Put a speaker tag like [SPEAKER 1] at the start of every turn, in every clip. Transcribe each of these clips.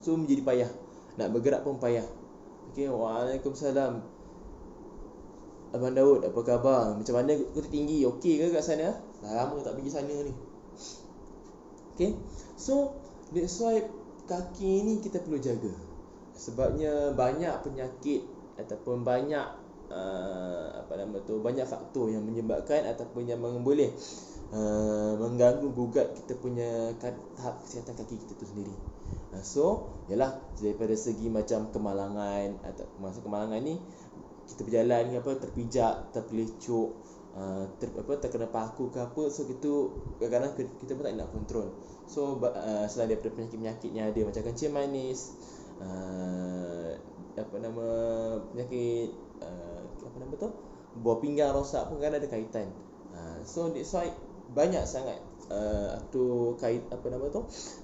[SPEAKER 1] So menjadi payah, nak bergerak pun payah. Okey, waalaikumsalam Abang Daud, apa khabar? Macam mana Kota Tinggi? Okey ke kat sana? Dah lama tak pergi sana ni. Okay, so that's why kaki ni kita perlu jaga. Sebabnya banyak penyakit ataupun banyak banyak faktor yang menyebabkan ataupun yang boleh mengganggu gugat kita punya tahap kesihatan kaki kita tu sendiri. So, yalah, daripada segi macam kemalangan atau masa kemalangan ni kita berjalan terpijak, terpelecuk, terkena paku ke apa, so itu kadang-kadang kita pun tak nak kontrol. So selain daripada penyakit-penyakit yang ada macam kencing manis, penyakit buah pinggang rosak pun kan ada kaitan. So that's why banyak sangat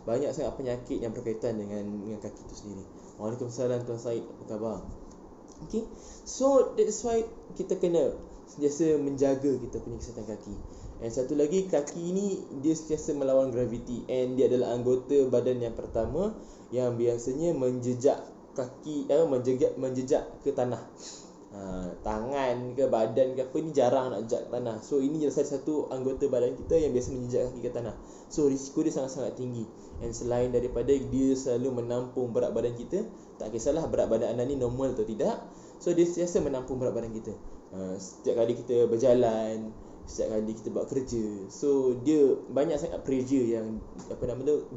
[SPEAKER 1] banyak sangat penyakit yang berkaitan dengan kaki itu sendiri. Waalaikumsalam Tuan Said, apa khabar? Okay, so that's why kita kena sentiasa menjaga kita punya kesihatan kaki. And satu lagi, kaki ni dia sentiasa melawan graviti, and dia adalah anggota badan yang pertama yang biasanya menjejak kaki, menjejak ke tanah. Tangan ke badan ke apa ni jarang nak jejak ke tanah. So ini adalah salah satu anggota badan kita yang biasa menjejak kaki ke tanah. So risiko dia sangat-sangat tinggi. And selain daripada dia selalu menampung berat badan kita, tak kisahlah berat badan anda ni normal atau tidak, so dia sentiasa menampung berat badan kita. Setiap kali kita berjalan, setiap kali kita buat kerja, so dia banyak sangat pressure yang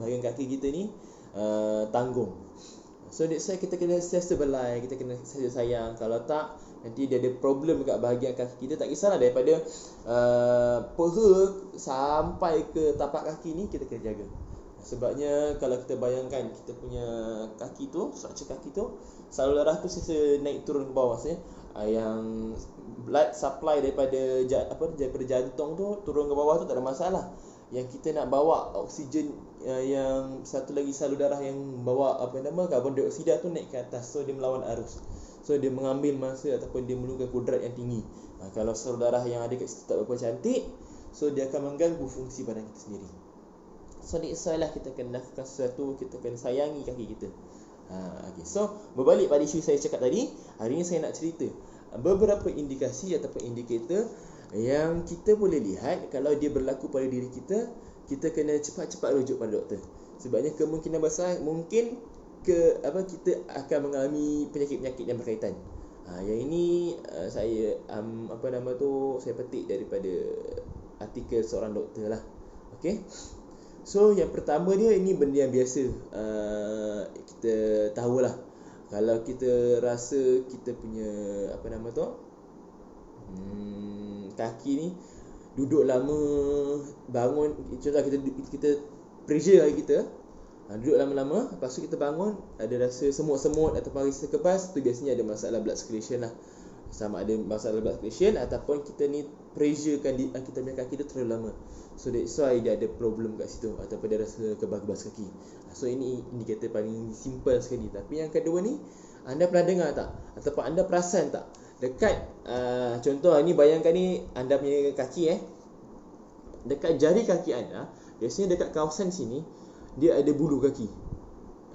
[SPEAKER 1] bahagian kaki kita ni tanggung. So that's why kita kena sentiasa belai, kita kena sentiasa sayang. Kalau tak, nanti dia ada problem dekat bahagian kaki kita. Tak kisahlah daripada peha sampai ke tapak kaki ni kita kena jaga. Sebabnya kalau kita bayangkan kita punya kaki tu, struktur kaki tu, salur darah tu sentiasa naik turun ke bawah, maksudnya yang blood supply daripada jantung tu turun ke bawah tu tak ada masalah. Yang kita nak bawa oksigen, yang satu lagi salur darah yang bawa karbon dioksida tu naik ke atas, so dia melawan arus. So dia mengambil masa ataupun dia memerlukan kudrat yang tinggi. Kalau salur darah yang ada kat situ tak berapa cantik, so dia akan mengganggu fungsi badan kita sendiri. So lah kita kena lakukan sesuatu, kita kena sayangi kaki kita. Okay. So berbalik pada isu saya cakap tadi, hari ni saya nak cerita beberapa indikasi ataupun indikator yang kita boleh lihat kalau dia berlaku pada diri kita, kita kena cepat-cepat rujuk pada doktor. Sebabnya kemungkinan besar mungkin kita akan mengalami penyakit-penyakit yang berkaitan. Yang ini saya saya petik daripada artikel seorang doktor lah. Okey. So yang pertama dia, ini benda yang biasa kita tahulah. Kalau kita rasa kita punya kaki ni duduk lama, bangun, contoh kita pressure kaki kita, duduk lama-lama, lepas tu kita bangun ada rasa semut-semut ataupun rasa kebas, tu biasanya ada masalah blood circulation lah. Sama ada masalah blood circulation ataupun kita ni pressurekan kita punya kaki tu terlalu lama. So that's why dia ada problem kat situ, ataupun dia rasa kebas-kebas kaki. So ini indikator paling simple sekali. Tapi yang kedua ni, anda pernah dengar tak? Ataupun anda perasan tak? Dekat contoh ni, bayangkan ni anda punya kaki dekat jari kaki anda, biasanya dekat kawasan sini dia ada bulu kaki.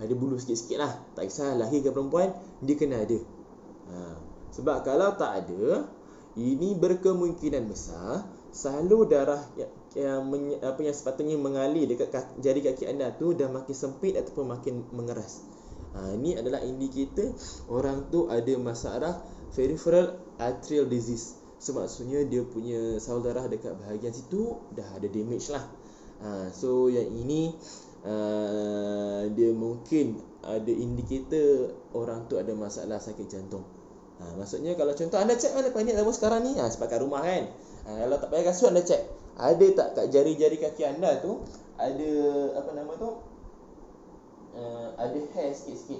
[SPEAKER 1] Ada bulu sikit-sikit lah. Tak kisah lelaki ke perempuan, dia kena ada. Sebab kalau tak ada, ini berkemungkinan besar salur darah yang sepatutnya mengalir dekat jari kaki anda tu dah makin sempit ataupun makin mengeras. Ini adalah indikator orang tu ada masalah peripheral arterial disease. So maksudnya dia punya salur darah dekat bahagian situ dah ada damage lah. So yang ini dia mungkin ada indikator orang tu ada masalah sakit jantung. Maksudnya kalau contoh anda cek mana panik lama sekarang ni, sebab kat rumah kan, kalau tak payah kasut anda cek, ada tak kat jari-jari kaki anda tu ada ada hair sikit-sikit,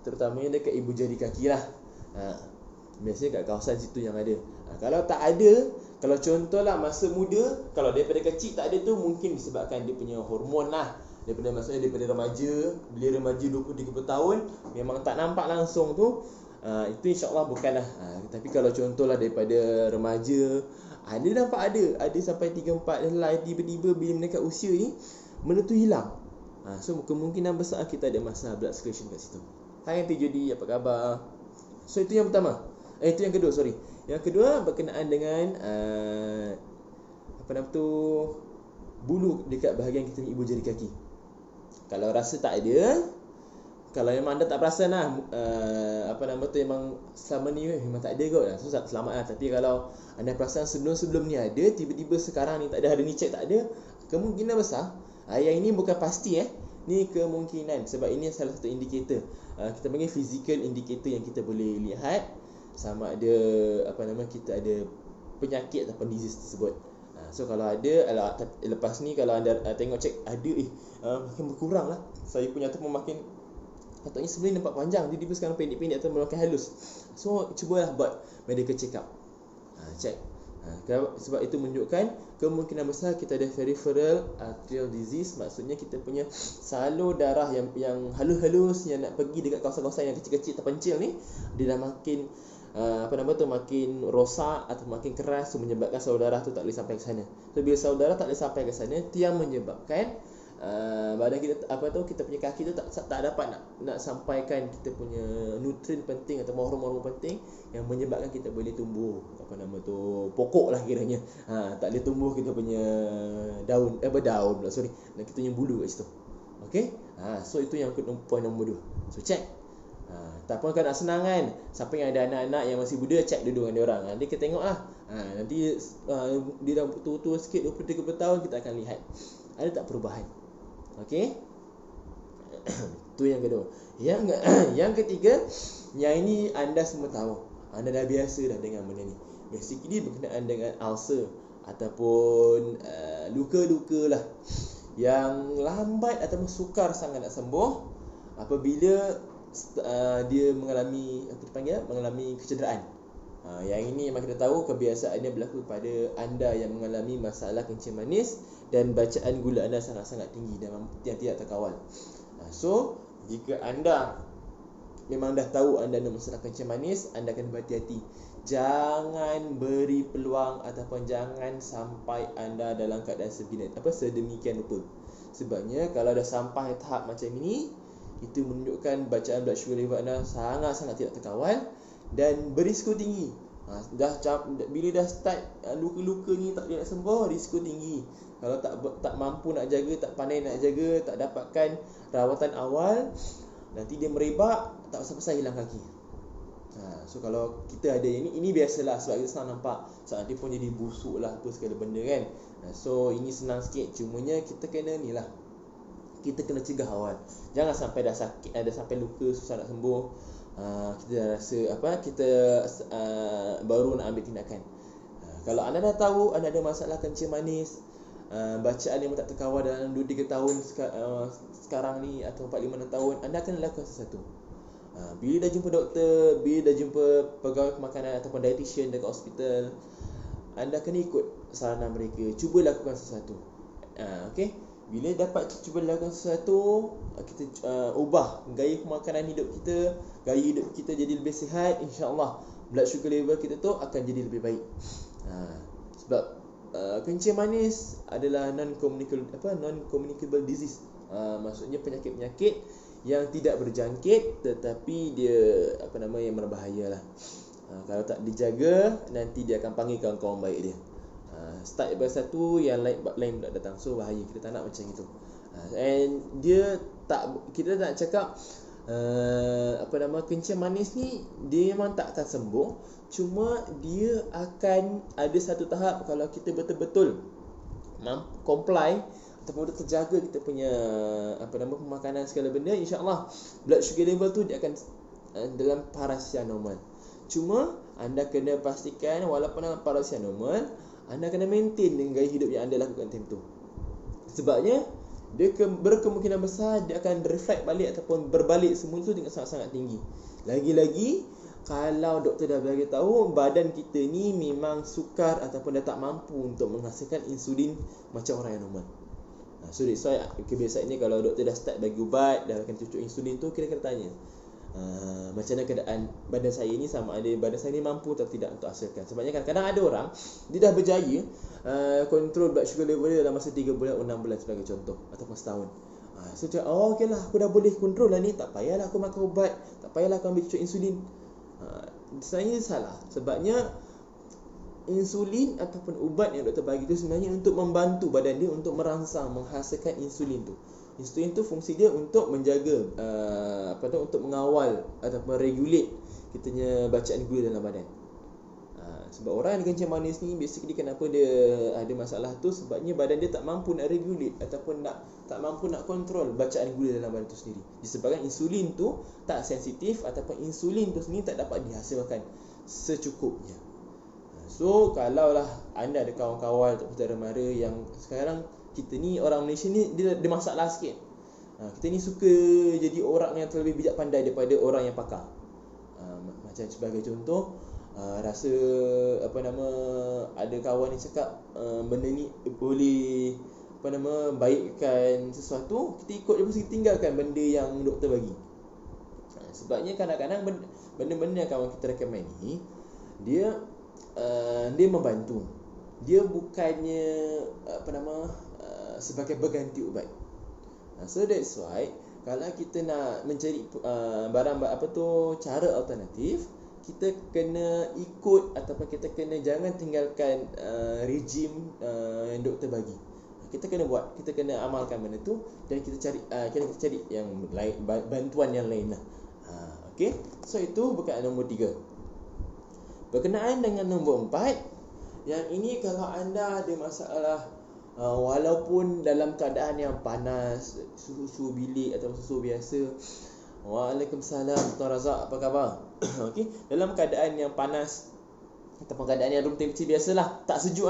[SPEAKER 1] terutamanya dekat ibu jari kaki lah. Biasanya kat kawasan situ yang ada. Kalau tak ada, kalau contohlah masa muda, kalau daripada kecil tak ada tu, mungkin disebabkan dia punya hormon lah. Maksudnya daripada remaja, bila remaja 20-30 tahun memang tak nampak langsung tu, itu insyaAllah bukanlah. Tapi kalau contohlah daripada remaja, ada nampak ada sampai 3-4 helai, tiba-tiba bila mendekat usia ni, benda tu hilang. So kemungkinan besar kita ada masalah blood circulation kat situ. Hai Aunty Judy, apa khabar? So itu yang pertama. Itu yang kedua, sorry. Yang kedua berkenaan dengan apa nama tu, bulu dekat bahagian kita ni ibu jari kaki. Kalau rasa tak ada, kalau memang anda tak perasan lah, apa nama tu, memang selama ni memang tak ada kot lah, so selamat lah. Tapi kalau anda perasan sebelum ni ada, tiba-tiba sekarang ni tak ada, hari ni check tak ada, kemungkinan besar yang ini bukan pasti ni kemungkinan, sebab ini salah satu indikator, kita panggil physical indicator yang kita boleh lihat sama ada apa nama, kita ada penyakit atau disease tersebut. So kalau ada, lepas ni kalau anda tengok check ada, makin berkurang lah, saya punya tu pun makin, patutnya sebelum nampak panjang, tiba-tiba sekarang pendek-pendek atau makin halus. So cubalah buat medical check up, check. Sebab itu menunjukkan kemungkinan besar kita ada peripheral arterial disease, maksudnya kita punya salur darah yang halus-halus yang nak pergi dekat kawasan-kawasan yang kecil-kecil terpencil ni, dia dah makin apa nama tu, makin rosak atau makin keras, menyebabkan salur darah tu tak boleh sampai ke sana. So bila salur darah tak boleh sampai ke sana, itu yang menyebabkan badan kita, apa tu, kita punya kaki tu tak dapat nak sampaikan kita punya nutrien penting atau hormon penting yang menyebabkan kita boleh tumbuh, apa nama tu, pokok lah kiranya. Tak boleh tumbuh kita punya daun, daun pula, sorry, dan kita punya bulu kat situ. Okey, so itu yang point nombor 2. So check. Tak pun kan nak senang kan, siapa yang ada anak-anak yang masih muda, check dulu dengan dia orang. Nanti kita tengok lah, nanti dia dah tua-tua sikit, 20-30 tahun, kita akan lihat ada tak perubahan. Okey. Itu yang kedua. Yang ketiga, yang ini anda semua tahu, anda dah biasa dah dengan benda ni. Basically berkenaan dengan ulcer ataupun luka-luka lah yang lambat ataupun sukar sangat nak sembuh apabila dia mengalami, apa dipanggil, mengalami kecederaan. Yang ini memang kita tahu kebiasaannya berlaku pada anda yang mengalami masalah kencing manis dan bacaan gula anda sangat-sangat tinggi dan yang tidak terkawal. So jika anda memang dah tahu anda ada masalah kencing manis, anda kena berhati-hati. Jangan beri peluang ataupun jangan sampai anda dalam keadaan sedemikian rupa. Sebabnya kalau dah sampai tahap macam ini, itu menunjukkan bacaan blood sugar level anda sangat-sangat tidak terkawal dan berisiko tinggi. Bila dah start luka-luka ni tak boleh nak sembuh, risiko tinggi. Kalau tak mampu nak jaga, tak pandai nak jaga, tak dapatkan rawatan awal, nanti dia merebak, tak pasal-pasal hilang kaki. So kalau kita ada ini biasalah, sebab kita senang nampak, so nanti pun jadi busuk lah, apa segala benda kan. So ini senang sikit, cumanya kita kena ni lah, kita kena cegah awal. Jangan sampai dah sakit, ada sampai luka susah nak sembuh, kita dah rasa kita baru nak ambil tindakan. Kalau anda dah tahu anda ada masalah kencing manis, bacaan yang tak terkawal dalam 2-3 tahun sekarang ni atau 4-5 tahun, anda akan lakukan sesuatu. Bila dah jumpa doktor, bila dah jumpa pegawai pemakanan ataupun dietitian dekat hospital, anda kena ikut saranan mereka, cuba lakukan sesuatu. Okey. Bila dapat cuba lakukan sesuatu, kita ubah gaya pemakanan hidup kita, gaya hidup kita jadi lebih sihat, insya-Allah blood sugar level kita tu akan jadi lebih baik. Sebab kencing manis adalah non-communicable disease. Maksudnya penyakit-penyakit yang tidak berjangkit tetapi dia yang berbahaya lah. Kalau tak dijaga, nanti dia akan panggil kawan-kawan baik dia. Start daripada satu, yang lain pula datang. So bahaya, kita tak nak macam itu. And kita tak nak cakap kencing manis ni dia memang tak akan sembuh, cuma dia akan ada satu tahap kalau kita betul-betul comply ataupun terjaga kita punya pemakanan segala benda, insya-Allah blood sugar level tu dia akan dalam paras yang normal. Cuma anda kena pastikan walaupun dalam paras yang normal, anda kena maintain dengan gaya hidup yang anda lakukan time tu. Sebabnya dia berkemungkinan besar dia akan reflect balik ataupun berbalik semua itu dengan sangat-sangat tinggi. Lagi-lagi kalau doktor dah bagi tahu badan kita ni memang sukar ataupun dah tak mampu untuk menghasilkan insulin macam orang yang normal. So that's why kebiasaannya kalau doktor dah start bagi ubat, dah akan cucuk insulin tu, kita kena tanya macam mana keadaan badan saya ni, sama ada badan saya ni mampu atau tidak untuk hasilkan. Sebabnya kadang-kadang ada orang dia dah berjaya kontrol blood sugar level dia dalam masa 3 bulan, 6 bulan sebagai contoh, ataupun setahun. So cakap, okey lah, aku dah boleh kontrol lah ni, tak payahlah aku makan ubat, tak payahlah aku ambil cucuk insulin. Sebenarnya salah. Sebabnya insulin ataupun ubat yang doktor bagi tu sebenarnya untuk membantu badan dia untuk merangsang, menghasilkan insulin tu. Insulin tu fungsi dia untuk menjaga untuk mengawal ataupun regulate kitanya bacaan gula dalam badan. Sebab orang yang kencing manis ni basically kenapa dia ada masalah tu, sebabnya badan dia tak mampu nak regulate ataupun tak mampu nak kontrol bacaan gula dalam badan tu sendiri. Disebabkan insulin tu tak sensitif ataupun insulin tu sendiri tak dapat dihasilkan secukupnya. So kalaulah anda ada kawan-kawan atau saudara mara yang sekarang, kita ni orang Malaysia ni dia ada masalah sikit. Kita ni suka jadi orang yang terlebih bijak pandai daripada orang yang pakar. Macam sebagai contoh, rasa ada kawan yang cakap benda ni boleh baikkan sesuatu, kita ikut je, mesti tinggalkan benda yang doktor bagi. Sebabnya kadang-kadang benda-benda yang kawan kita recommend ni, dia membantu. Dia bukannya sebagai berganti ubat. So that's why kalau kita nak mencari cara alternatif, kita kena ikut ataupun kita kena jangan tinggalkan rejim yang doktor bagi. Kita kena buat, kita kena amalkan benda tu, dan kita cari yang lain, bantuan yang lain lah. Okay, so itu berkenaan nombor 3. Berkenaan dengan nombor 4, yang ini kalau anda ada masalah, walaupun dalam keadaan yang panas, suhu bilik atau suhu biasa. Waalaikumsalam, Tuan Razak, apa khabar? Okey, dalam keadaan yang panas ataupun keadaan yang room temperature biasalah, tak sejuk,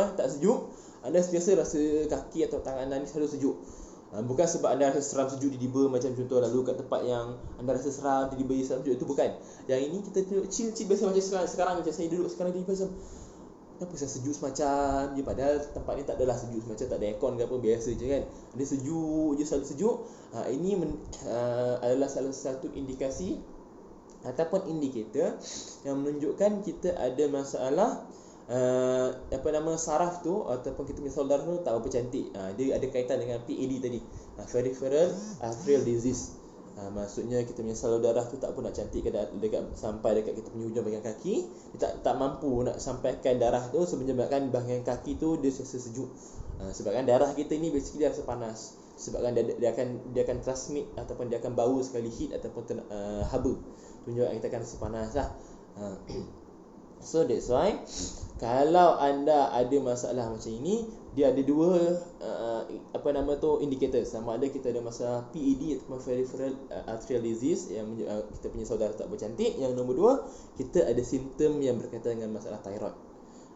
[SPEAKER 1] anda sentiasa rasa kaki atau tangan anda ni selalu sejuk. Bukan sebab anda rasa seram sejuk tiba-tiba, macam contoh lalu kat tempat yang anda rasa seram tiba-tiba seram sejuk, itu bukan. Yang ini kita duduk chill biasa macam sekarang macam saya duduk sekarang tiba-tiba macam kenapa saya sejuk semacam je, padahal tempat ni tak adalah sejuk semacam, tak ada aircon ke apa, biasa je kan. Dia sejuk je, selalu sejuk. Ini adalah salah satu indikasi ataupun indikator yang menunjukkan kita ada masalah saraf tu ataupun kita punya saudara tu tak berapa cantik. Dia ada kaitan dengan PAD tadi, peripheral arterial disease. Maksudnya kita punya salur darah tu tak pun nak cantik sampai dekat kita punya hujung bahagian kaki. Dia tak mampu nak sampaikan darah tu, sebabkan bahagian kaki tu dia rasa sejuk. Sebabkan darah kita ni basically dia rasa panas. Sebabkan dia akan transmit ataupun dia akan bau sekali heat ataupun haba. Tunjukkan kita akan rasa panas lah. So that's why kalau anda ada masalah macam ini, dia ada dua indikator. Sama ada kita ada masalah PAD ataupun peripheral arterial disease yang kita punya saudara tak bercantik. Yang nombor 2, kita ada simptom yang berkaitan dengan masalah thyroid.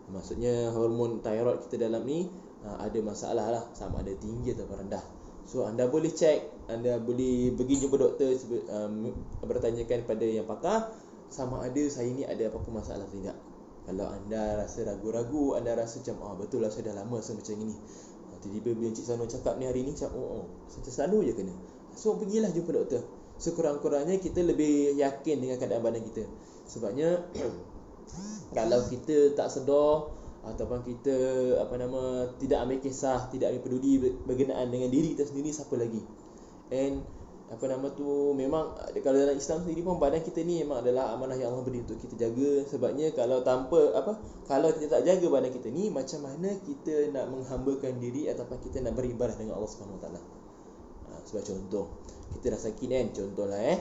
[SPEAKER 1] Maksudnya hormon thyroid kita dalam ni ada masalah lah, sama ada tinggi atau rendah. So anda boleh check, anda boleh pergi jumpa doktor, bertanyakan pada yang pakar sama ada saya ni ada apa-apa masalah atau tidak. Kalau anda rasa ragu-ragu, anda rasa macam betul lah saya dah lama rasa macam ni. Tiba-tiba bila Encik Sano cakap ni hari ni macam saya selalu je kena. So pergilah jumpa doktor. Sekurang-kurangnya kita lebih yakin dengan keadaan badan kita. Sebabnya kalau kita tak sedar ataupun kita tidak ambil kisah, tidak ambil peduli berkenaan dengan diri kita sendiri, siapa lagi? And memang kalau dalam Islam sendiri pun badan kita ni memang adalah amanah yang Allah beri untuk kita jaga. Sebabnya kalau kita tak jaga badan kita ni, macam mana kita nak menghambakan diri ataupun kita nak beribadah dengan Allah Subhanahu Wa Taala. Sebab contoh, kita dah sakit kan, contohlah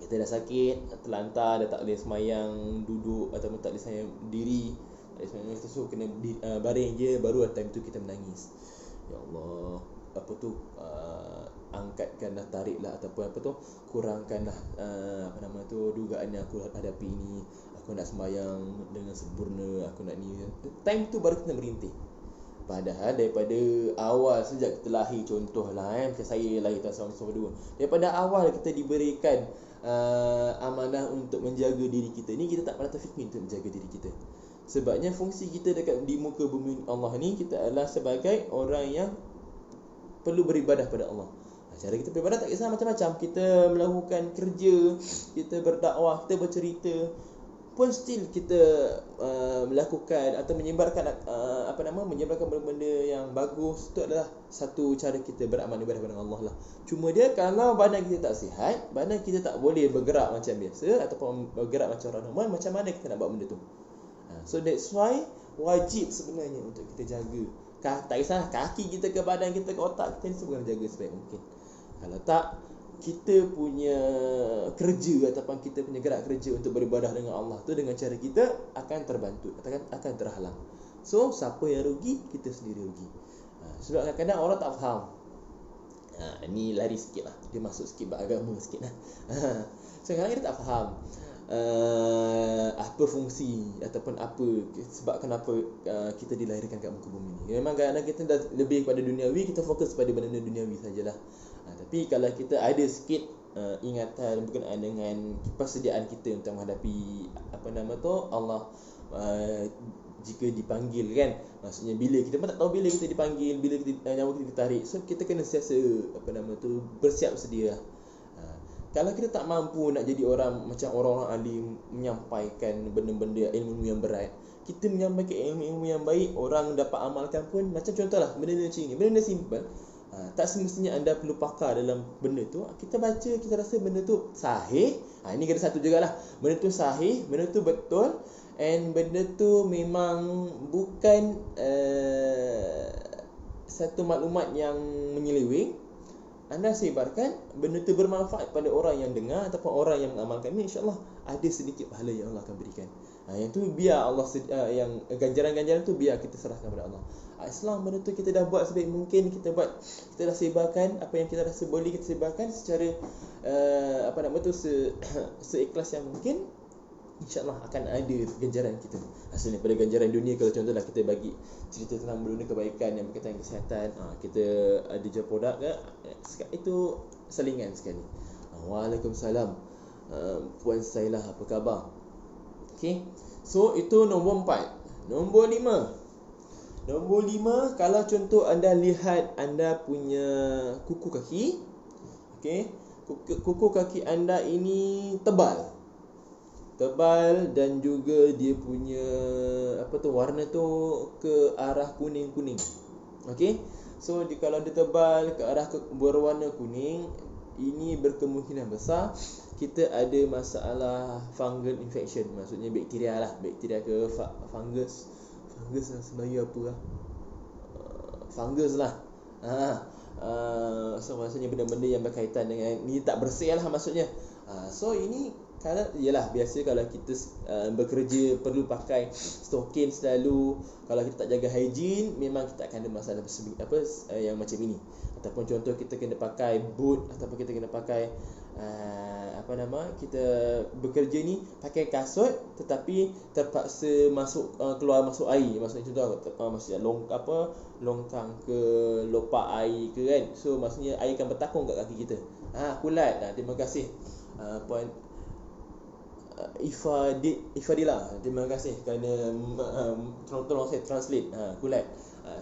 [SPEAKER 1] kita dah sakit, terlantar, dah tak boleh semayang duduk ataupun tak boleh semayang diri, tak boleh semayang, kita suruh kena baring je, baru time tu kita menangis. Ya Allah, angkatkanlah, tariklah ataupun kurangkanlah dugaan yang aku hadapi ini. Aku nak sembahyang dengan sempurna, aku nak ni. Time tu baru kita merintih. Padahal daripada awal sejak kita lahir, contohlah macam saya lahir tahun 1992, daripada awal kita diberikan amanah untuk menjaga diri kita ni, kita tak pernah terfikir untuk menjaga diri kita. Sebabnya fungsi kita dekat di muka bumi Allah ni, kita adalah sebagai orang yang perlu beribadah pada Allah. Cara kita beribadah tak kisah macam-macam. Kita melakukan kerja, kita berdakwah, kita bercerita. pun still kita melakukan atau menyebarkan menyebarkan benda-benda yang bagus, itu adalah satu cara kita beramal ibadah kepada Allah lah. Cuma dia kalau badan kita tak sihat, badan kita tak boleh bergerak macam biasa ataupun bergerak macam orang normal, macam mana kita nak buat benda tu? So that's why wajib sebenarnya untuk kita jaga. Tak kisahlah kaki kita ke badan kita ke otak kita, ni semua kena jaga sebaik mungkin. Kalau tak, kita punya kerja ataupun kita punya gerak kerja untuk beribadah dengan Allah tu dengan cara kita akan terbantu, akan terhalang. So siapa yang rugi? Kita sendiri rugi. Sebab kadang-kadang orang tak faham. Ni lari sikit lah, dia masuk sikit beragama sikit lah. So kadang-kadang kita tak faham apa fungsi ataupun apa sebab kenapa kita dilahirkan kat muka bumi ni. Memang kadang-kadang kita dah lebih kepada duniawi, kita fokus pada benda duniawi sajalah. Tapi kalau kita ada sikit ingatan berkenaan dengan persediaan kita untuk menghadapi Allah, jika dipanggil kan, maksudnya bila kita pun tak tahu bila kita dipanggil, bila nyawa kita ditarik. So kita kena sentiasa bersiap sedia. Kalau kita tak mampu nak jadi orang macam orang-orang alim, menyampaikan benda-benda ilmu yang berat, kita menyampaikan ilmu-ilmu yang baik, orang dapat amalkan pun. Macam contohlah benda macam ni, benda simple. Tak semestinya anda perlu pakar dalam benda tu. Kita baca, kita rasa benda tu sahih. Ini kena satu jugalah, benda tu sahih, benda tu betul, and benda tu memang bukan satu maklumat yang menyeleweng. Anda sebarkan, benda tu bermanfaat pada orang yang dengar ataupun orang yang mengamalkan ni, insya-Allah ada sedikit pahala yang Allah akan berikan. Yang tu biar Allah yang ganjaran-ganjaran tu biar kita serahkan kepada Allah. Islam benda tu kita dah buat sebaik mungkin, kita dah sebarkan apa yang kita rasa boleh kita sebarkan secara seikhlas yang mungkin. InsyaAllah akan ada ganjaran kita. Asalnya pada ganjaran dunia, kalau contohlah kita bagi cerita tentang benda kebaikan yang berkaitan dengan kesihatan, kita ada jual produk ke, itu selingan sekali. Waalaikumsalam, Puan Sailah, apa khabar? Okay, so itu nombor 4. Nombor 5, kalau contoh anda lihat anda punya kuku kaki, okay, kuku kaki anda ini tebal dan juga dia punya warna tu ke arah kuning-kuning. Okey. So kalau dia tebal ke arah berwarna kuning, ini berkemungkinan besar kita ada masalah fungal infection, maksudnya bakteria ke fungus sebenarnya apa lah? Fungus lah. So maksudnya benda-benda yang berkaitan dengan ni tak bersih lah maksudnya. So ini kalau biasa kalau kita bekerja perlu pakai stokin selalu, kalau kita tak jaga hygiene, memang kita akan ada masalah yang macam ini. Ataupun contoh kita kena pakai boot, ataupun kita kena pakai kita bekerja ni pakai kasut tetapi terpaksa keluar masuk air. Maksudnya contoh maksudnya longkang ke lopak air ke kan. So maksudnya air akan bertakung kat kaki kita. Kulat. Terima kasih Puan Ifadila, terima kasih kerana tolong saya translate kulat.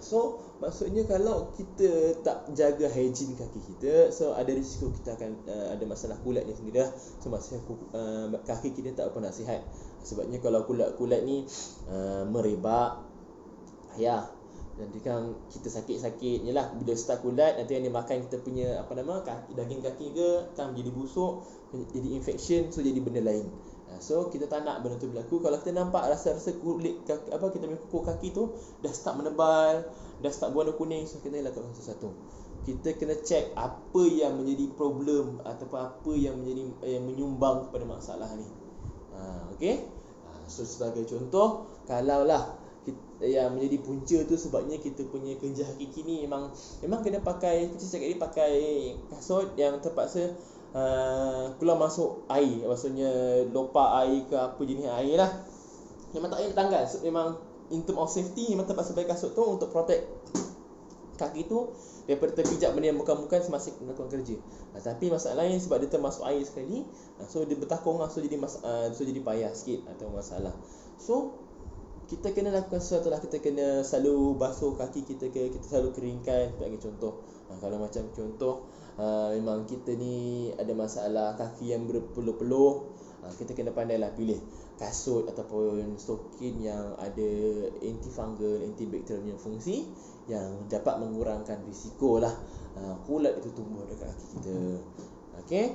[SPEAKER 1] So maksudnya kalau kita tak jaga hygiene kaki kita, so ada risiko kita akan ada masalah kulat ni sendiri lah. So maksudnya kaki kita tak pernah sihat. Sebabnya kalau kulat ni merebak, nanti kan kita sakit-sakit je lah. Bila start kulat, nanti yang dia makan kita punya daging kaki ke, kan jadi busuk, jadi infection, so jadi benda lain. So kita tak nak benda tu berlaku. Kalau kita nampak rasa-rasa kulit kaki, kita punya kuku kaki tu dah start menebal, dah start berwarna kuning, so kita lakukan sesuatu. Kita kena check apa yang menjadi problem ataupun apa yang menyumbang kepada masalah ni. Okey. So sebagai contoh, kalaulah yang menjadi punca tu sebabnya kita punya kerja hakiki ni memang kena pakai, kita cakap ni pakai kasut yang terpaksa keluar masuk air, maksudnya lopak air ke apa jenis air lah, memang tak payah tanggal. So, memang in term of safety memang terpaksa pakai kasut tu untuk protect kaki tu daripada terpijak benda yang bukan-bukan semasa melakukan kerja. Tapi masalahnya sebab dia termasuk air sekali, so dia bertakung lah, so jadi payah sikit atau masalah. So kita kena lakukan sesuatu lah. Kita kena selalu basuh kaki kita kita selalu keringkan. Sebagai contoh, kalau macam contoh memang kita ni ada masalah kaki yang berpeluh-peluh, Kita kena pandailah pilih kasut ataupun stokin yang ada antifungal, antibakterial punya fungsi yang dapat mengurangkan risiko lah kulat itu tumbuh dekat kaki kita. Okey.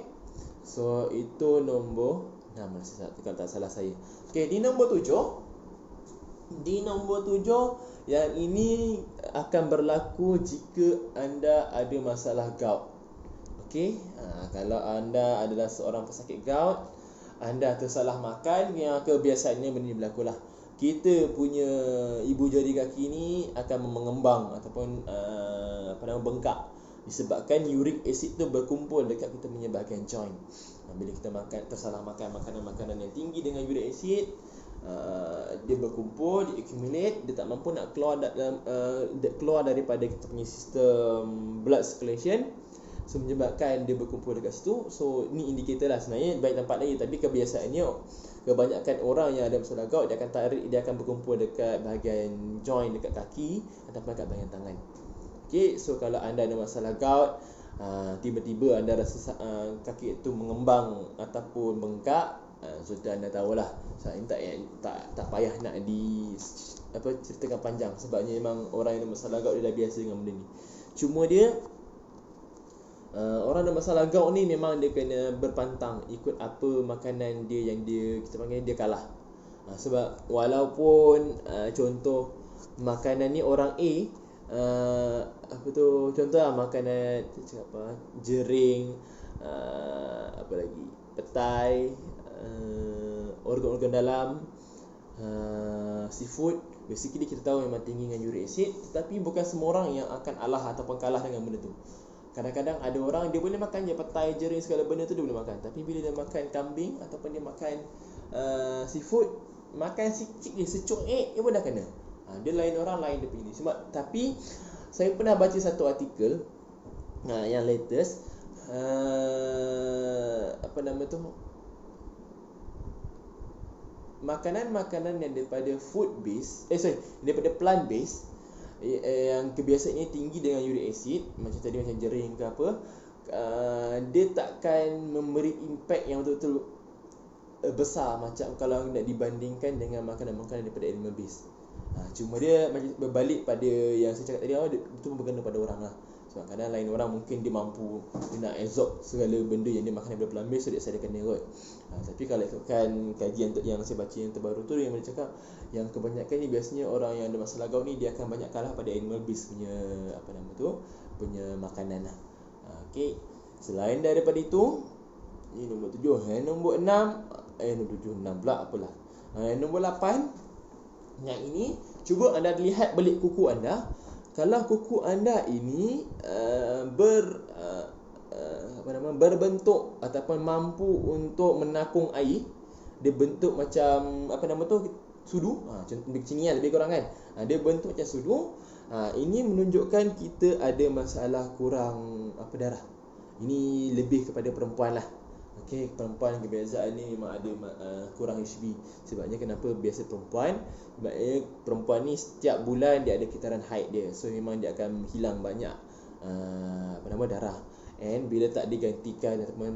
[SPEAKER 1] So itu nombor 6 kalau tak salah saya. Okey, di nombor 7. Di nombor 7, yang ini akan berlaku jika anda ada masalah gout. Okey, kalau anda adalah seorang pesakit gout, anda tersalah makan, yang kebiasaannya benda ni berlaku lah. Kita punya ibu jari kaki ni akan mengembang ataupun bengkak disebabkan uric acid tu berkumpul dekat kita punya bahagian joint. Bila kita tersalah makan makanan-makanan yang tinggi dengan uric acid, dia berkumpul, dia accumulate, dia tak mampu nak keluar daripada kita punya sistem blood circulation. So menyebabkan dia berkumpul dekat situ. So ni indikator lah sebenarnya baik tempat lagi, tapi kebiasaannya kebanyakan orang yang ada masalah gout, dia akan berkumpul dekat bahagian joint dekat kaki ataupun dekat bahagian tangan. Okay, so kalau anda ada masalah gout, tiba-tiba anda rasa kaki itu mengembang ataupun bengkak, sudah anda tahulah. Saya tak payah nak ceritakan panjang, sebabnya memang orang yang ada masalah gout dia dah biasa dengan benda ni. Cuma dia orang ada masalah gout ni memang dia kena berpantang ikut apa makanan dia yang kita panggil dia kalah. Sebab walaupun contoh makanan ni orang A, contohlah makanan jering, apa lagi, petai, organ-organ dalam, seafood, basically kita tahu memang tinggi dengan uric acid, tetapi bukan semua orang yang akan ataupun kalah dengan benda tu. Kadang-kadang ada orang dia boleh makan je petai, jering, segala benda tu dia boleh makan, tapi bila dia makan kambing ataupun dia makan seafood, makan sikit je, secuk dia pun dah kena. Dia lain orang, lain dia pilih. Sebab tapi saya pernah baca satu artikel yang latest, makanan-makanan yang daripada daripada plant base, yang kebiasaannya tinggi dengan uric acid, macam jering ke apa, dia takkan memberi impact yang betul-betul besar macam kalau nak dibandingkan dengan makanan-makanan daripada animal base. Cuma dia berbalik pada yang saya cakap tadi, itu berkena pada orang lah. Sebab kadang lain orang mungkin dia mampu, dia nak absorb segala benda yang dia makan daripada plant base, so dia saya kena kot. Tapi kalau ikutkan kajian yang saya baca yang terbaru tu, yang dia cakap yang kebanyakan ni biasanya orang yang ada masalah gout ni dia akan banyak kalah pada animal base punya punya makanan lah. Okey, selain daripada itu, ni nombor 7. Nombor 6, nombor 7, 6 pula apalah. Nombor 8, yang ini cuba anda lihat belit kuku anda. Kalau kuku anda ini berbentuk ataupun mampu untuk menakung air, dia bentuk macam sudu, macam ni lah lebih kurang kan. Dia bentuk macam sudu. Ini menunjukkan kita ada masalah kurang darah. Ini lebih kepada perempuan lah. Okey, perempuan kebiasaan ni memang ada kurang HB. Sebabnya kenapa biasa perempuan? Sebabnya perempuan ni setiap bulan dia ada kitaran haid dia. So memang dia akan hilang banyak darah. And bila tak digantikan ataupun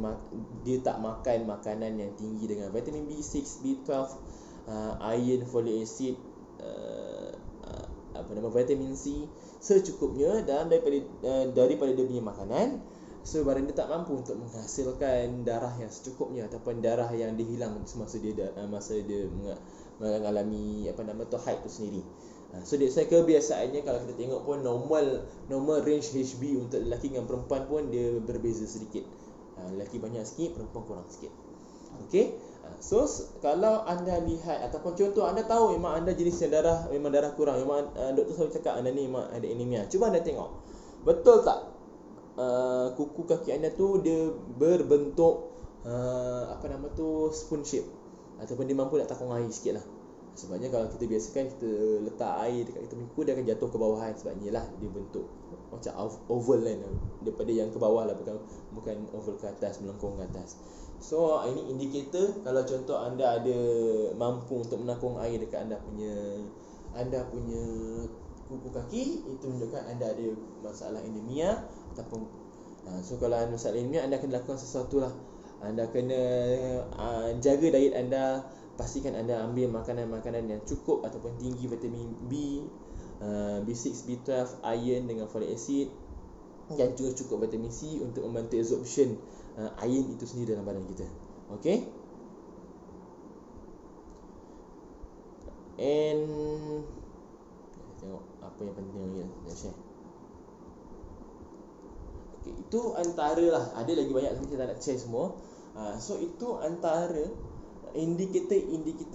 [SPEAKER 1] dia tak makan makanan yang tinggi dengan vitamin B6, B12, iron, folic acid, vitamin C secukupnya dan daripada dia punya makanan. So badan dia tak mampu untuk menghasilkan darah yang secukupnya ataupun darah yang dihilang semasa dia mengalami haid tu sendiri. So saya kebiasaannya kalau kita tengok pun normal range HB untuk lelaki dengan perempuan pun dia berbeza sedikit. Lelaki banyak sikit, perempuan kurang sikit. Okey. So kalau anda lihat ataupun contoh anda tahu memang anda jenis darah memang darah kurang, memang doktor selalu cakap anda ni memang ada anemia. Cuba anda tengok, betul tak kuku kaki anda tu dia berbentuk spoon shape ataupun dia mampu nak takung air sikit lah. Sebabnya kalau kita biasakan kita letak air dekat kita punya kuku, dia akan jatuh ke bawah kan. Sebabnya lah dia bentuk macam oval kan, daripada yang ke bawah lah, bukan oval ke atas, melengkung ke atas. So ini indikator kalau contoh anda ada mampu untuk menakung air dekat anda punya kuku kaki, itu menunjukkan anda ada masalah anemia ataupun so kalau anda masalah anemia, anda akan lakukan sesuatu lah. anda kena jaga diet anda. Pastikan anda ambil makanan-makanan yang cukup ataupun tinggi vitamin B, B6, B12, iron dengan folic acid, dan juga cukup vitamin C untuk membantu absorption iron itu sendiri dalam badan kita. Okay. And tengok apa yang penting lagi nak share. Okay, itu antara lah. Ada lagi banyak tapi kita tak nak share semua. So itu antara indikator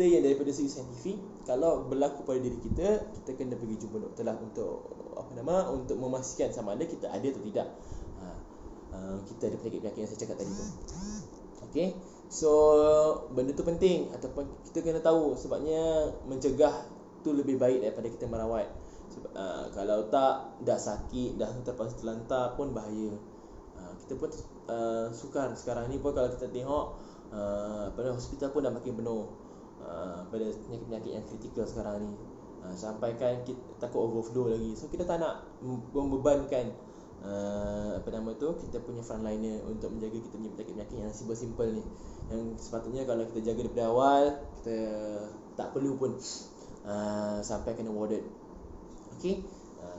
[SPEAKER 1] yang daripada segi saintifik. Kalau berlaku pada diri kita, kita kena pergi jumpa doktor lah untuk untuk memastikan sama ada kita ada atau tidak. Kita ada penyakit-penyakit yang saya cakap tadi tu. Okay. So benda tu penting, ataupun kita kena tahu, sebabnya mencegah tu lebih baik daripada kita merawat. Sebab kalau tak, dah sakit, dah terpaksa terlantar pun bahaya. Kita pun sukar sekarang ni pun kalau kita tengok hospital pun dah makin penuh pada penyakit-penyakit yang kritikal sekarang ni. Sampaikan kita takut overflow lagi. So kita tak nak membebankan kita punya frontliner untuk menjaga kita punya penyakit-penyakit yang simple-simple ni, yang sepatutnya kalau kita jaga daripada awal, kita tak perlu pun sampai kena warded. Okay.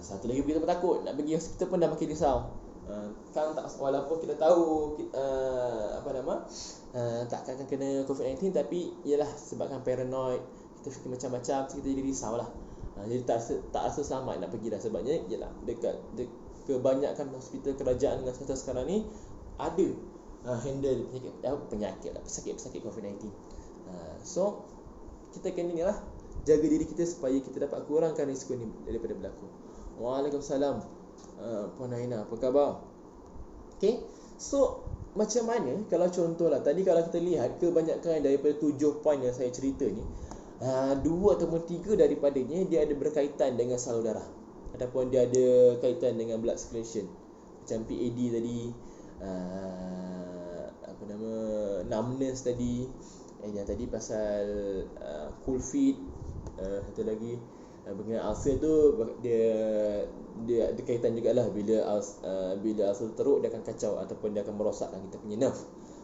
[SPEAKER 1] Satu lagi kita pun takut nak pergi hospital pun dah makin risau. Kan tak, walaupun kita tahu tak akan kena COVID-19, tapi ialah sebabkan paranoid, kita fikir macam-macam, kita jadi risau lah. Jadi tak rasa selamat nak pergi dah. Sebabnya ialah kebanyakan hospital kerajaan dengan swasta sekarang ni ada handle penyakit pesakit COVID-19. So kita kena ni lah, jaga diri kita supaya kita dapat kurangkan risiko ni daripada berlaku. Waalaikumsalam. Puan Aina, apa khabar? Okay. So macam mana kalau contohlah tadi, kalau kita lihat kebanyakan daripada 7 poin yang saya cerita ni, 2 ataupun 3 daripadanya dia ada berkaitan dengan salur darah, ataupun dia ada kaitan dengan blood circulation. Macam PAD tadi, numbness tadi, yang tadi pasal cool feet, satu lagi berkenaan ulcer tu, dia ada kaitan jugalah. Bila ulcer teruk, dia akan kacau ataupun dia akan merosakkan kita punya nerve.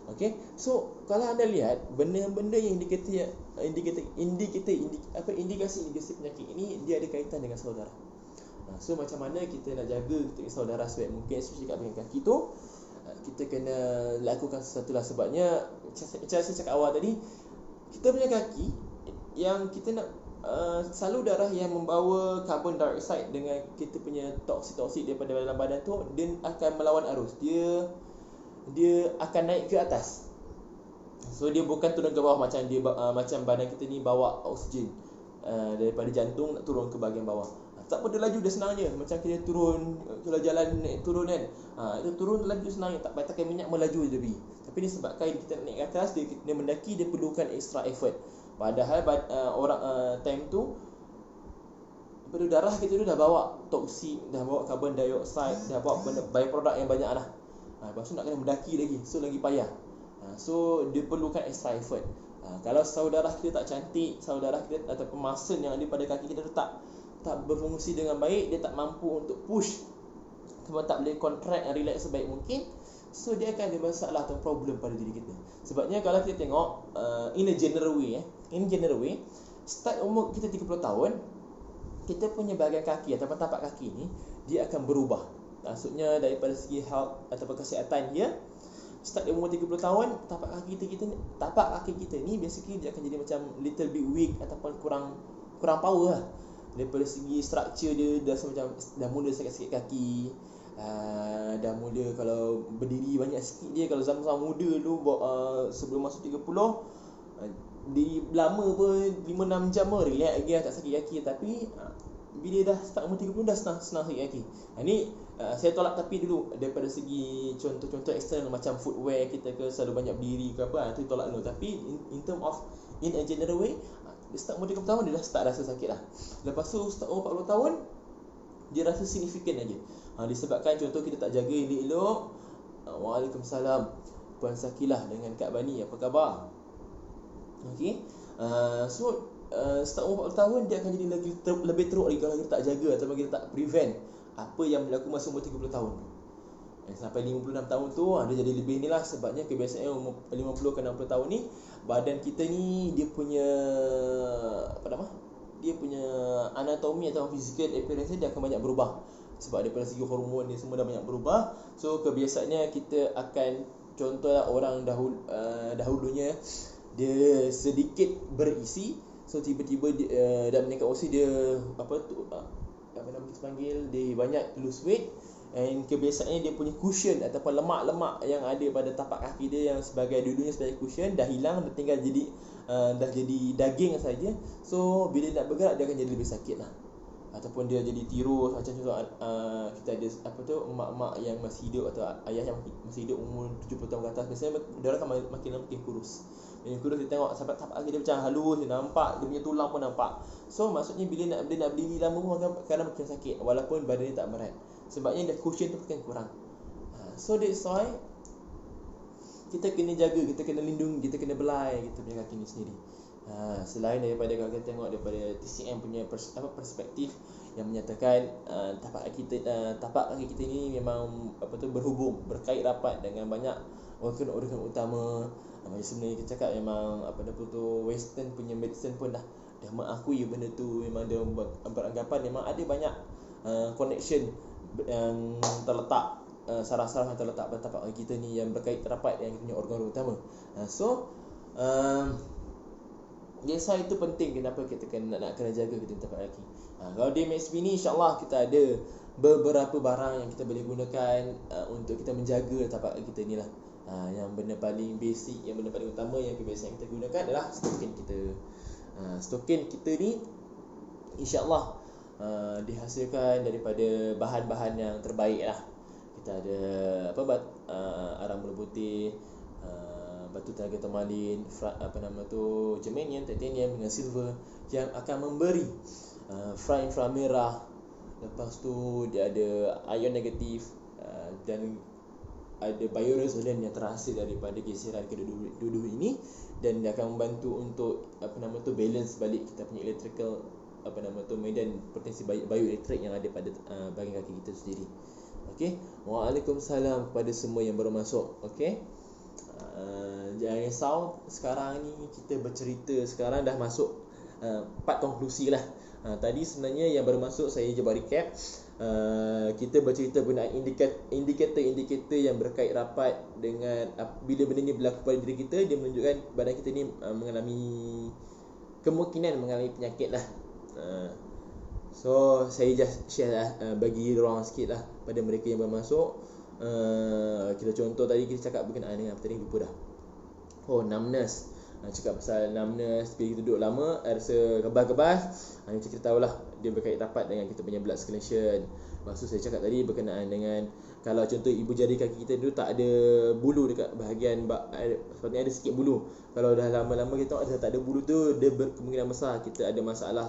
[SPEAKER 1] Okay. So kalau anda lihat benda-benda yang indikasi penyakit ini, dia ada kaitan dengan salur darah. So macam mana kita nak jaga kita punya salur darah sebaik mungkin, especially kat bahagian kaki tu, kita kena lakukan sesuatu lah. Sebabnya macam saya cakap awal tadi, kita punya kaki yang kita nak salur darah yang membawa carbon dioxide dengan kita punya toksik daripada dalam badan tu, dia akan melawan arus. Dia akan naik ke atas. So dia bukan turun ke bawah macam macam badan kita ni bawa oksigen daripada jantung nak turun ke bahagian bawah. Tak apa, dia laju, dia senang je. Macam kita turun, kalau jalan naik turun kan, itu turun laju senang je, tak payah pakai minyak, melaju je lebih. Tapi disebabkan kita naik ke atas, dia mendaki, dia perlukan extra effort. Padahal time tu darah kita tu dah bawa toksik, dah bawa carbon dioxide, dah bawa byproduct yang banyak lah. Lepas tu nak kena mendaki lagi, so lagi payah. So dia perlukan extra effort. Kalau salur darah kita tak cantik, salur darah kita ataupun muscle yang ada pada kaki kita tu tak berfungsi dengan baik, dia tak mampu untuk push, cuma tak boleh contract dan relax sebaik mungkin, so dia akan ada masalah atau problem pada diri kita. Sebabnya kalau kita tengok in a general way, start umur kita 30 tahun, kita punya bahagian kaki ataupun tapak kaki ni dia akan berubah. Maksudnya daripada segi health ataupun kesihatan dia, start umur 30 tahun, tapak kaki kita ni basically dia akan jadi macam little bit weak ataupun kurang power lah. Daripada segi structure dia dah mula sakit-sakit kaki, dah mula kalau berdiri banyak sikit dia. Kalau zaman-zaman muda dulu, sebelum masuk 30, di lama pun 5-6 jam pun relax lagi, tak sakit kaki. Tapi bila dah start umur 30 dah senang sakit kaki. Ni saya tolak tapi dulu daripada segi contoh-contoh eksternal macam footwear kita ke selalu banyak berdiri ke apa, tu tolak dulu. Tapi in a general way, dia start umur 30 tahun dia dah start rasa sakit lah. Lepas tu start umur 40 tahun dia rasa signifikan aja. Disebabkan contoh kita tak jaga elok-elok. Waalaikumsalam Puan Sakilah dengan Kak Bani, apa khabar? Okey. So start umur 40 tahun dia akan jadi lebih teruk lagi kalau kita tak jaga ataupun kita tak prevent apa yang berlaku masa umur 30 tahun. Yang sampai 56 tahun tu dia jadi lebih ni lah, sebabnya kebiasaannya umur 50 ke 60 tahun ni badan kita ni dia punya apa nama? Dia punya anatomi atau physical appearance dia akan banyak berubah. Sebab daripada segi hormon ni semua dah banyak berubah. So kebiasaannya kita akan, contohlah orang dahulunya dia sedikit berisi, so tiba-tiba dia dah meningkat usia, dia apa nama kita panggil, dia banyak lose weight, and kebiasaannya dia punya cushion ataupun lemak-lemak yang ada pada tapak kaki dia yang sebagai dulunya sebagai cushion dah hilang, dah tinggal jadi dah jadi daging saja. So bila nak bergerak dia akan jadi lebih sakit lah, ataupun dia jadi tirus. Macam contoh kita ada emak-emak yang masih hidup atau ayah yang masih hidup umur 70 tahun ke atas, biasanya dia orang akan makin lama makin kurus. Makin kurus, dia tengok sampai tapak kaki dia macam halus, dia nampak, dia punya tulang pun nampak. So maksudnya bila nak berdiri lama pun kadang makin sakit walaupun badan dia tak berat, sebabnya dah cushion tu makin kurang. So that's why kita kena jaga, kita kena lindungi, kita kena belai kita punya kaki ni sendiri. Selain daripada kalau kita tengok daripada TCM punya perspektif yang menyatakan tapak kaki kita ni memang berhubung, berkait rapat dengan banyak organ-organ utama. Macam sebenarnya kita cakap memang western punya medicine pun dah mengakui benda tu, memang dia beranggapan memang ada banyak connection yang terletak, saraf-saraf yang terletak pada tapak kaki kita ni yang berkait rapat dengan kita punya organ utama. So biasa itu penting, kenapa kita nak kena jaga kita tapak kaki. Kalau di MSB ni insya-Allah kita ada beberapa barang yang kita boleh gunakan untuk kita menjaga tapak kaki kita ni lah. Yang benda paling basic, yang benda paling utama yang kebiasaan kita gunakan adalah stokin kita. Stokin kita ni insya-Allah dihasilkan daripada bahan-bahan yang terbaik lah. Kita ada arang bulu putih, batu tenaga turmalin, germanium, titanium dengan silver yang akan memberi infra merah. Lepas tu dia ada ion negatif dan ada bioresonance yang terhasil daripada geseran kedua-dua ini, dan dia akan membantu untuk balance balik kita punya electrical medan potensi bioelektrik yang ada pada bahagian kaki kita sendiri. Okey, waalaikumsalam kepada semua yang baru masuk. Okey, jangan risau, sekarang ni kita bercerita, sekarang dah masuk part konklusi lah. Tadi sebenarnya yang baru masuk saya je buat recap. Kita bercerita mengenai indikator-indikator yang berkait rapat dengan bila benda ni berlaku pada diri kita, dia menunjukkan badan kita ni mengalami kemungkinan mengalami penyakit lah. So saya just share lah, bagi ruang sikit lah pada mereka yang baru masuk. Kita contoh tadi kita cakap berkenaan dengan apa tadi, lupa dah. Numbness. Cakap pasal numbness, bila kita duduk lama rasa kebas-kebas, macam kita tahulah dia berkait rapat dengan kita punya blood circulation. Lepas tu saya cakap tadi berkenaan dengan kalau contoh ibu jari kaki kita dulu tak ada bulu dekat bahagian sepatutnya ada sikit bulu. Kalau dah lama-lama kita tengok dah tak ada bulu tu, dia kemungkinan besar kita ada masalah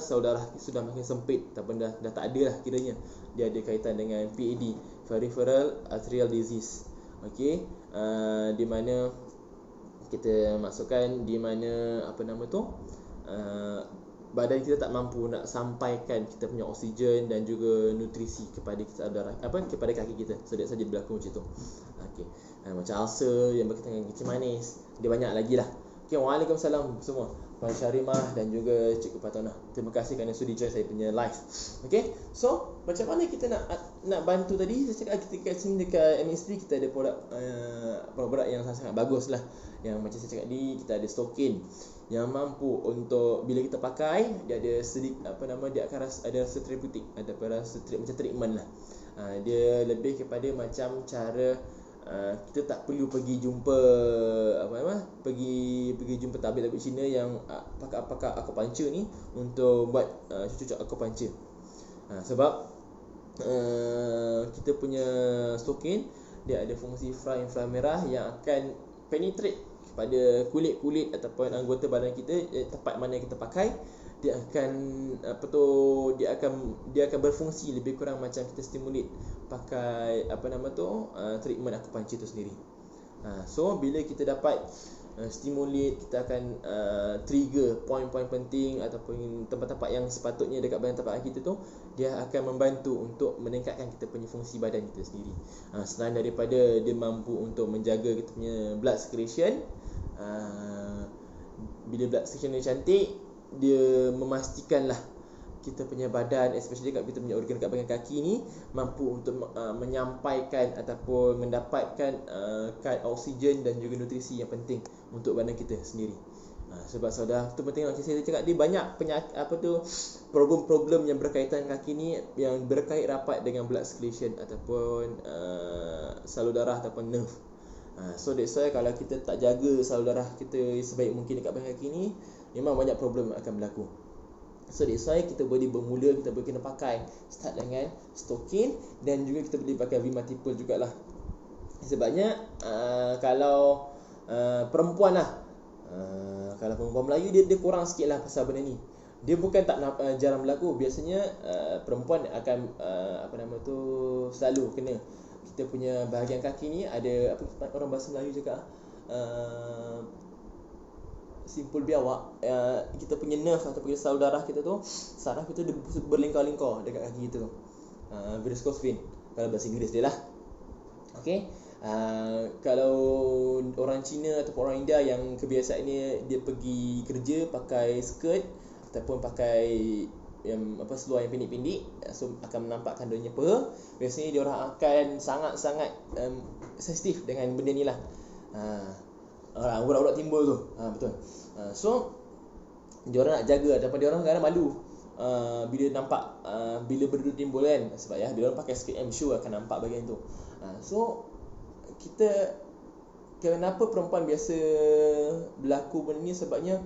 [SPEAKER 1] saudara sudah makin sempit ataupun dah tak ada lah kiranya. Dia ada kaitan dengan PAD, peripheral arterial disease. Okey, di mana kita masukkan di mana badan kita tak mampu nak sampaikan kita punya oksigen dan juga nutrisi kepada kepada kaki kita. So that's saja berlaku macam tu. Okey, macam ulcer yang berkaitan dengan kencing manis, dia banyak lagi lah. Okey, waalaikumsalam semua, Puan Syarimah dan juga Cikgu Fatona. Terima kasih kerana sudi join saya punya live. Okey, so macam mana kita nak bantu tadi? Saya cakap kita kat sini dekat MSP kita ada produk yang sangat bagus lah. Yang macam saya cakap ni, kita ada stokin yang mampu untuk bila kita pakai dia ada sedikit dia akan ada rasa terapeutik, ada rasa macam treatment lah. Dia lebih kepada macam cara kita tak perlu pergi jumpa pergi jumpa tabib Cina yang pakar akupuncture ni untuk buat cucuk akupuncture. Sebab kita punya stokin dia ada fungsi infra merah yang akan penetrate kepada kulit-kulit ataupun anggota badan kita, tempat mana kita pakai. Dia akan dia akan berfungsi lebih kurang macam kita stimulate pakai treatment akupuncture tu sendiri. So bila kita dapat stimulate, kita akan trigger poin-poin penting ataupun tempat-tempat yang sepatutnya dekat badan tapak kaki kita tu, dia akan membantu untuk meningkatkan kita punya fungsi badan kita sendiri. Selain daripada dia mampu untuk menjaga kita punya blood circulation, bila blood circulation dia cantik, dia memastikanlah kita punya badan, especially kat kita punya organ kat bahagian kaki ni, mampu untuk menyampaikan ataupun mendapatkan kad oksigen dan juga nutrisi yang penting untuk badan kita sendiri. Sebab saudara, tu penting lah saya cakap, dia banyak penyakit problem-problem yang berkaitan kaki ni yang berkait rapat dengan blood circulation ataupun salur darah ataupun nerve. So that's why kalau kita tak jaga salur darah kita sebaik mungkin dekat bahagian kaki ni, memang banyak problem akan berlaku. So that's why kita boleh bermula, kita boleh kena pakai start dengan stokin, dan juga kita boleh pakai V-multiple jugalah. Sebabnya kalau perempuan lah, kalau perempuan Melayu dia kurang sikit lah pasal benda ni. Dia bukan tak jarang berlaku. Biasanya perempuan akan selalu kena kita punya bahagian kaki ni ada apa orang bahasa Melayu cakap, simpul biawak. Kita punya nerve ataupun salur darah kita tu, saraf kita berlingkar-lingkar dekat kaki kita tu. Varicose vein kalau bahasa Inggeris dia lah. Okey. Kalau orang Cina ataupun orang India yang kebiasaannya dia pergi kerja pakai skirt ataupun pakai yang seluar yang pendek-pendek, so akan menampakkan dia punya peha, biasanya dia orang akan sangat-sangat sensitif dengan benda ni lah. Urat-urat timbul tu. Betul. So dia orang nak jaga, ataupun dia orang kadang malu bila nampak bila benda timbul kan, sebab dia orang pakai skirt, I'm sure akan nampak bahagian tu. So kita, kenapa perempuan biasa berlaku benda ni, sebabnya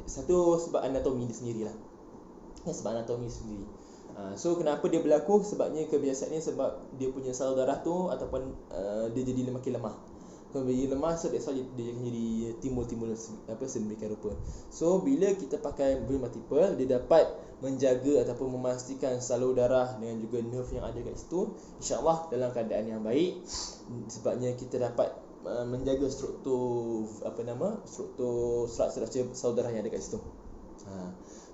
[SPEAKER 1] satu sebab anatomi dia sendirilah. Sebab anatomi sendiri. So kenapa dia berlaku, sebabnya kebiasaannya sebab dia punya salur darah tu ataupun dia jadi makin lemah. Kalau dia lemah, so that's why dia jadi timbul-timbul sedemikian rupa. So bila kita pakai V-multiple, dia dapat menjaga ataupun memastikan salur darah dengan juga nerve yang ada kat situ, insya-Allah dalam keadaan yang baik. Sebabnya kita dapat menjaga struktur struktur salur darah yang ada kat situ.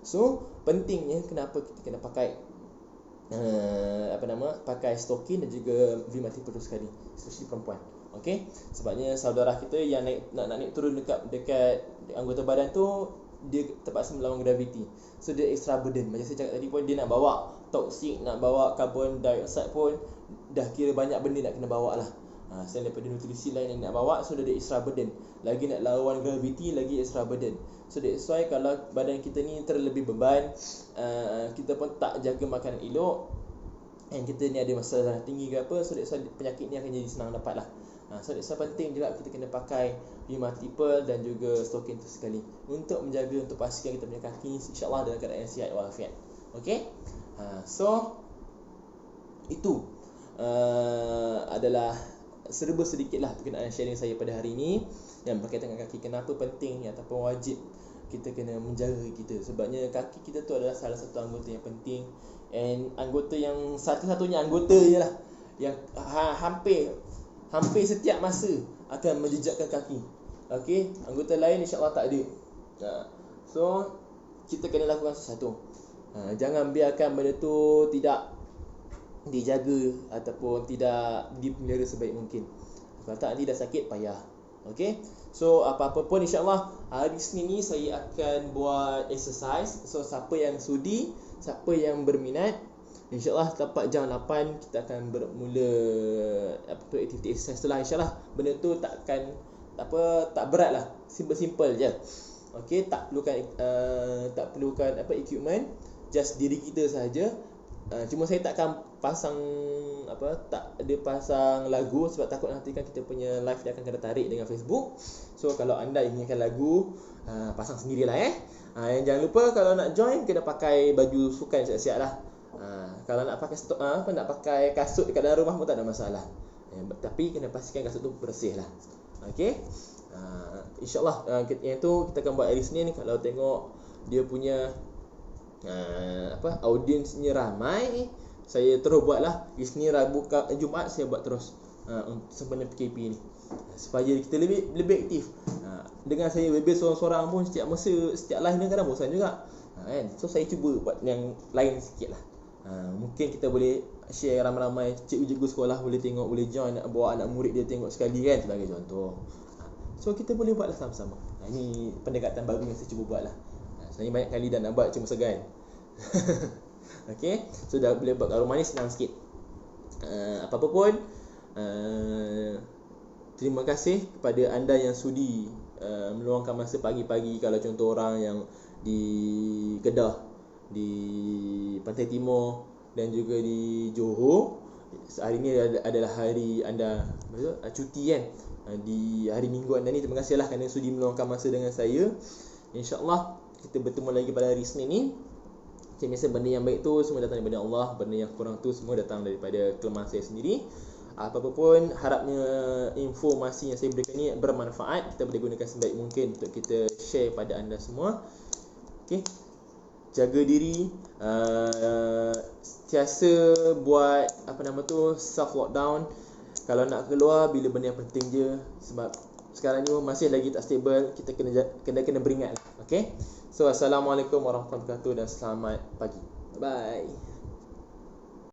[SPEAKER 1] So pentingnya kenapa kita kena pakai pakai stokin dan juga V-multiple tu sekali, especially perempuan. Okey, sebabnya salur darah kita yang nak naik turun dekat anggota badan tu, dia terpaksa melawan graviti. So dia extra burden. Macam saya cakap tadi pun, dia nak bawa toksik, nak bawa carbon dioxide pun dah kira banyak benda nak kena bawa lah. Selain daripada nutrisi lain yang nak bawa, so dia ada extra burden. Lagi nak lawan graviti, lagi extra burden. So that's why kalau badan kita ni terlebih beban, kita pun tak jaga makanan elok, and kita ni ada masalah darah tinggi ke apa, so that's why penyakit ni akan jadi senang dapat lah. So that's why penting juga kita kena pakai V-multiple dan juga stokin tu sekali, untuk menjaga, untuk pastikan kita punya kaki insya-Allah dalam keadaan sihat walafiat. Okey. So itu adalah serba sedikitlah berkenaan sharing saya pada hari ini yang berkaitan dengan kaki. Kenapa penting ataupun wajib kita kena menjaga kita, sebabnya kaki kita tu adalah salah satu anggota yang penting, and anggota yang satu-satunya anggota je lah yang hampir setiap masa akan menjejakkan kaki. Okey, anggota lain insya-Allah tak ada. So kita kena lakukan sesuatu. Jangan biarkan benda tu tidak dijaga ataupun tidak dipelihara sebaik mungkin. Kalau tak, nanti dah sakit payah. Okey. So apa-apa pun insya-Allah hari Isnin ni saya akan buat exercise. So siapa yang sudi, siapa yang berminat, insya-Allah tepat jam 8 kita akan bermula aktiviti exercise tu lah, insya-Allah. Benda tu tak berat lah, simple je. Okey, tak perlukan equipment, just diri kita saja. Cuma saya takkan pasang lagu, sebab takut nanti kan kita punya live dia akan kena tarik dengan Facebook. So kalau anda inginkan lagu, pasang sendirilah Yang jangan lupa kalau nak join kena pakai baju sukan siap-siap lah. Kalau nak pakai nak pakai kasut dekat dalam rumah pun tak ada masalah. Tapi kena pastikan kasut tu bersih lah. Okey. InsyaAllah yang tu kita akan buat hari Senin. Kalau tengok dia punya audiensnya ramai, saya terus buat lah. Isnin, Rabu, Jumaat saya buat terus. sempena PKP ni, supaya kita lebih aktif. Dengan saya bebel seorang-seorang pun setiap masa, setiap live ni kadang bosan juga, kan. So saya cuba buat yang lain sikit lah. Mungkin kita boleh share ramai-ramai, cikgu-cikgu sekolah boleh tengok, boleh join, bawa anak murid dia tengok sekali, kan, sebagai contoh. So kita boleh buatlah sama-sama. Ini pendekatan baru yang saya cuba buat lah. Sebenarnya banyak kali dah nak buat, cuma segan. Okay, so dah boleh buat kat rumah ni senang sikit. Apa-apa pun, terima kasih kepada anda yang sudi meluangkan masa pagi-pagi. Kalau contoh orang yang di Kedah, di Pantai Timur dan juga di Johor, hari ni adalah hari anda cuti, kan. Di hari Minggu anda ni, terima kasihlah kerana sudi meluangkan masa dengan saya. InsyaAllah kita bertemu lagi pada hari Isnin ni. Macam biasa, benda yang baik tu semua datang daripada Allah, benda yang kurang tu semua datang daripada kelemahan saya sendiri. Apa-apa pun, harapnya informasi yang saya berikan ni bermanfaat. Kita boleh gunakan sebaik mungkin untuk kita share pada anda semua. Okay, jaga diri, sentiasa buat self lockdown. Kalau nak keluar, bila benda yang penting je, sebab sekarang ni masih lagi tak stable. Kita kena beringat lah. Okay, so assalamualaikum warahmatullahi wabarakatuh dan selamat pagi. Bye.